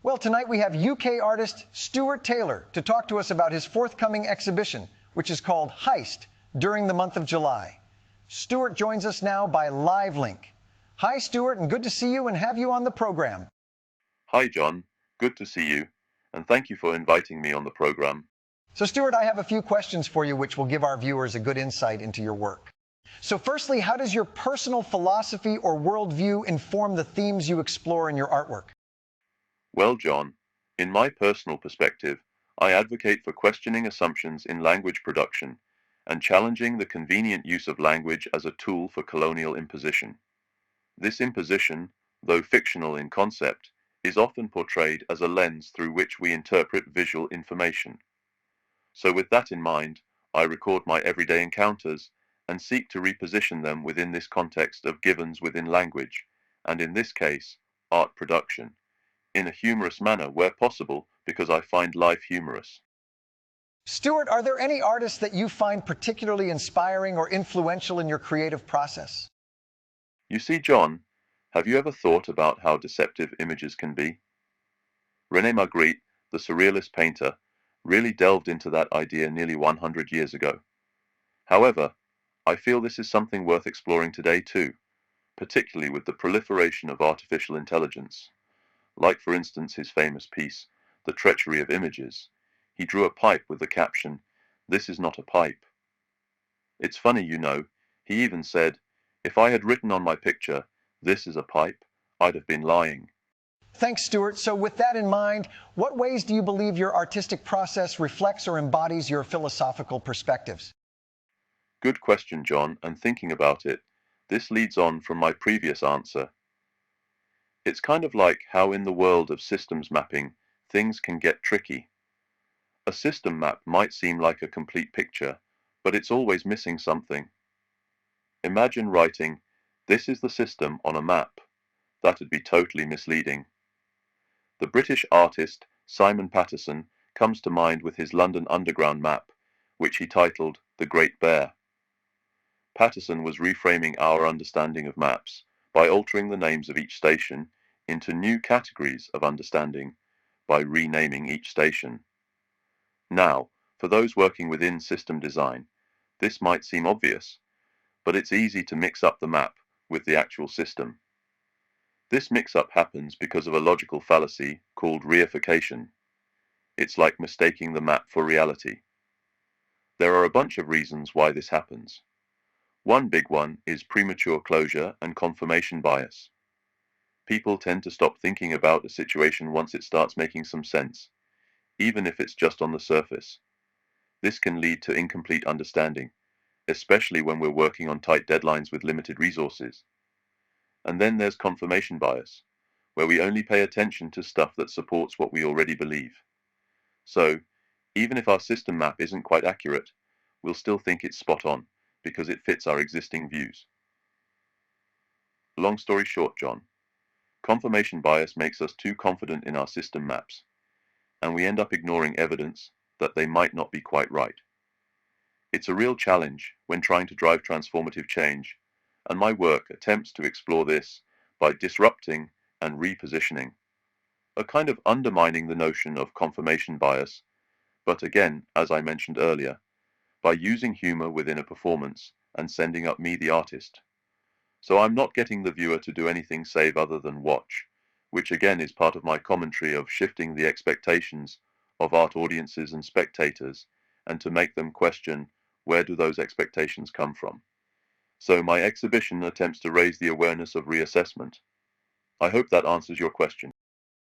Well, tonight we have UK artist Stuart Taylor to talk to us about his forthcoming exhibition, which is called Heist, during the month of July. Stuart joins us now by live link. Hi, Stuart, and good to see you and have you on the program. Hi, John. Good to see you, and thank you for inviting me on the program. So, Stuart, I have a few questions for you which will give our viewers a good insight into your work. So firstly, how does your personal philosophy or worldview inform the themes you explore in your artwork? Well, John, in my personal perspective, I advocate for questioning assumptions in language production and challenging the convenient use of language as a tool for colonial imposition. This imposition, though fictional in concept, is often portrayed as a lens through which we interpret visual information. So with that in mind, I record my everyday encounters and seek to reposition them within this context of givens within language, and in this case, art production, in a humorous manner where possible because I find life humorous. Stuart, are there any artists that you find particularly inspiring or influential in your creative process? You see, John, have you ever thought about how deceptive images can be? René Magritte, the surrealist painter, really delved into that idea nearly 100 years ago. However, I feel this is something worth exploring today too, particularly with the proliferation of artificial intelligence. Like, for instance, his famous piece, The Treachery of Images. He drew a pipe with the caption, "This is not a pipe." It's funny, he even said, "If I had written on my picture, 'This is a pipe,' I'd have been lying." Thanks, Stuart. So with that in mind, what ways do you believe your artistic process reflects or embodies your philosophical perspectives? Good question, John, and thinking about it, this leads on from my previous answer. It's kind of like how in the world of systems mapping, things can get tricky. A system map might seem like a complete picture, but it's always missing something. Imagine writing, "This is the system" on a map. That'd be totally misleading. The British artist Simon Patterson comes to mind with his London Underground map, which he titled The Great Bear. Patterson was reframing our understanding of maps by altering the names of each station into new categories of understanding by renaming each station. Now, for those working within system design, this might seem obvious, but it's easy to mix up the map with the actual system. This mix-up happens because of a logical fallacy called reification. It's like mistaking the map for reality. There are a bunch of reasons why this happens. One big one is premature closure and confirmation bias. People tend to stop thinking about a situation once it starts making some sense, even if it's just on the surface. This can lead to incomplete understanding, especially when we're working on tight deadlines with limited resources. And then there's confirmation bias, where we only pay attention to stuff that supports what we already believe. So, even if our system map isn't quite accurate, we'll still think it's spot on, because it fits our existing views. Long story short, John, confirmation bias makes us too confident in our system maps, and we end up ignoring evidence that they might not be quite right. It's a real challenge when trying to drive transformative change, and my work attempts to explore this by disrupting and repositioning, a kind of undermining the notion of confirmation bias, but again, as I mentioned earlier, by using humor within a performance and sending up me, the artist. So I'm not getting the viewer to do anything save other than watch, which again is part of my commentary of shifting the expectations of art audiences and spectators, and to make them question, where do those expectations come from? So my exhibition attempts to raise the awareness of reassessment. I hope that answers your question.